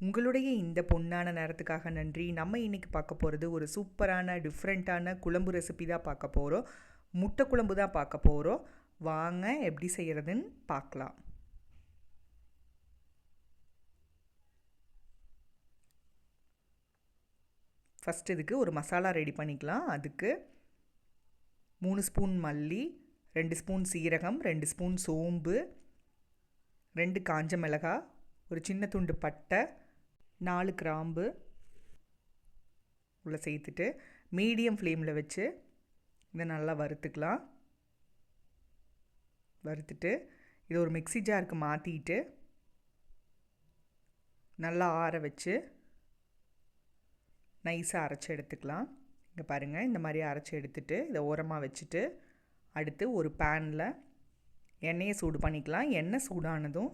உங்களுடைய இந்த பொன்னான நேரத்துக்காக நன்றி. நம்ம இன்றைக்கி பார்க்க போகிறது ஒரு சூப்பரான டிஃப்ரெண்ட்டான குழம்பு ரெசிபி தான் பார்க்க போகிறோம். முட்டை குழம்பு தான் பார்க்க போகிறோம். வாங்க எப்படி செய்கிறதுன்னு பார்க்கலாம். ஃபஸ்ட் இதுக்கு ஒரு மசாலா ரெடி பண்ணிக்கலாம். அதுக்கு 3 ஸ்பூன் மல்லி, 2 ஸ்பூன் சீரகம், 2 ஸ்பூன் சோம்பு, 2 காஞ்ச மிளகாய், ஒரு சின்ன துண்டு பட்டை, 4 கிராம்பு உள்ள சேர்த்துட்டு மீடியம் ஃப்ளேமில் வச்சு இதை நல்லா வறுத்துக்கலாம். வறுத்துட்டு இதை ஒரு மிக்ஸி ஜாருக்கு மாற்றிட்டு நல்லா ஆற வச்சு நைஸாக அரைச்சி எடுத்துக்கலாம். இங்கே பாருங்கள், இந்த மாதிரி அரைச்சி எடுத்துட்டு இதை ஓரமாக வச்சுட்டு அடுத்து ஒரு பேனில் எண்ணெயை சூடு பண்ணிக்கலாம். எண்ணெய் சூடானதும்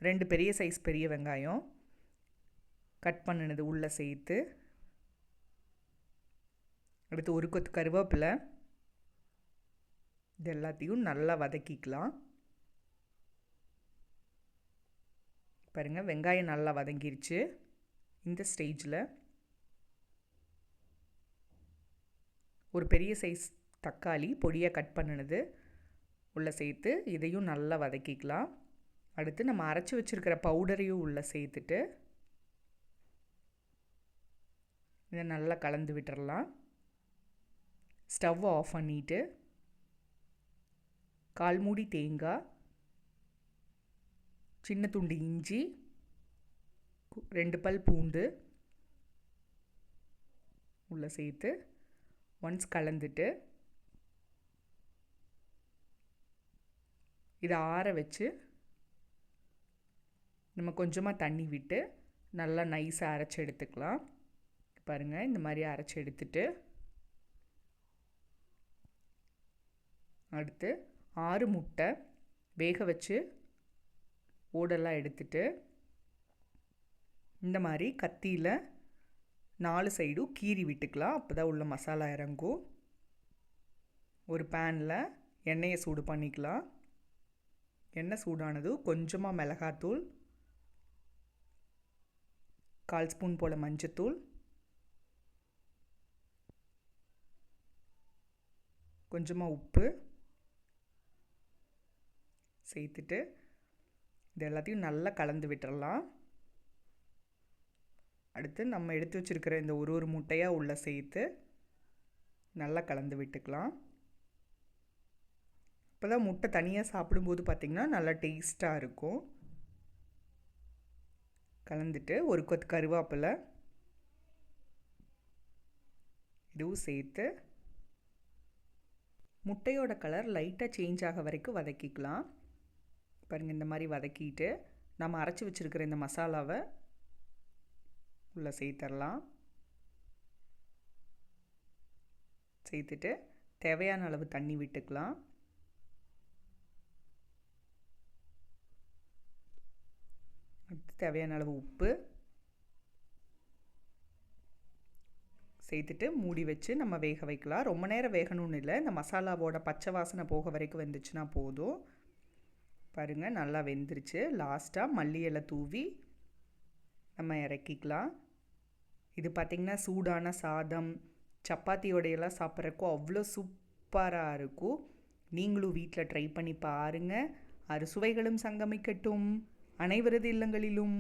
2 பெரிய சைஸ் பெரிய வெங்காயம் கட் பண்ணினது உள்ளே சேர்த்து, அடுத்து ஒரு கொத்து கருவேப்பிலை, இது எல்லாத்தையும் நல்லா வதக்கிக்கலாம். பாருங்கள், வெங்காயம் நல்லா வதங்கிருச்சு. இந்த ஸ்டேஜில் ஒரு பெரிய சைஸ் தக்காளி பொடியாக கட் பண்ணினது உள்ளே சேர்த்து இதையும் நல்லா வதக்கிக்கலாம். அடுத்து நம்ம அரைச்சி வச்சுருக்கிற பவுடரையும் உள்ளே சேர்த்துட்டு இதை நல்லா கலந்து விட்டுறலாம். ஸ்டவ் ஆஃப் பண்ணிவிட்டு 1/4 மூடி தேங்காய், சின்ன துண்டு இஞ்சி, 2 பல் பூண்டு உள்ளே சேர்த்து ஒன்ஸ் கலந்துட்டு இதை ஆற வச்சு நம்ம கொஞ்சமாக தண்ணி விட்டு நல்லா நைஸாக அரைச்சி எடுத்துக்கலாம். பாருங்கள், இந்த மாதிரி அரைச்சி எடுத்துட்டு அடுத்து 6 முட்டை வேக வச்சு ஓடெல்லாம் எடுத்துட்டு இந்த மாதிரி கத்தியில் 4 சைடும் கீறி விட்டுக்கலாம். அப்போ தான் உள்ள மசாலா இறங்கும். ஒரு பேனில் எண்ணெயை சூடு பண்ணிக்கலாம். எண்ணெய் சூடானதும் கொஞ்சமாக மிளகாத்தூள், 1/4 ஸ்பூன் போல் மஞ்சத்தூள், கொஞ்சமாக உப்பு சேர்த்துட்டு இது எல்லாத்தையும் நல்லா கலந்து விட்டுறலாம். அடுத்து நம்ம எடுத்து வச்சுருக்கிற இந்த ஒரு முட்டையாக உள்ளே சேர்த்து நல்லா கலந்து விட்டுக்கலாம். அப்போ தான் முட்டை தனியாக சாப்பிடும்போது பார்த்திங்கன்னா நல்லா டேஸ்ட்டாக இருக்கும். கலந்துட்டு ஒரு கொத்து கருவேப்பிலை இதுவும் சேர்த்து முட்டையோட கலர் லைட்டாக சேஞ்ச் ஆக வரைக்கும் வதக்கிக்கலாம். பாருங்கள், இந்த மாதிரி வதக்கிட்டு நம்ம அரைச்சி வச்சுருக்கிற இந்த மசாலாவை உள்ளே சேர்த்துடலாம். சேர்த்துட்டு தேவையான அளவு தண்ணி விட்டுக்கலாம். அடுத்து தேவையான அளவு உப்பு சேர்த்துட்டு மூடி வச்சு நம்ம வேக வைக்கலாம். ரொம்ப நேரம் வேகணும்னு இல்லை, இந்த மசாலாவோட பச்சை வாசனை போக வரைக்கும் வெந்துச்சுன்னா போதும். பாருங்கள், நல்லா வெந்துருச்சு. லாஸ்ட்டாக மல்லி இலை தூவி நம்ம இறக்கிக்கலாம். இது பார்த்திங்கன்னா சூடான சாதம், சப்பாத்தியோடையெல்லாம் சாப்பிட்றக்கோ அவ்வளோ சூப்பராக இருக்கும். நீங்களும் வீட்டில் ட்ரை பண்ணி பாருங்கள். அறுசுவைகளும் சங்கமிக்கட்டும் அனைவரது இல்லங்களிலும்.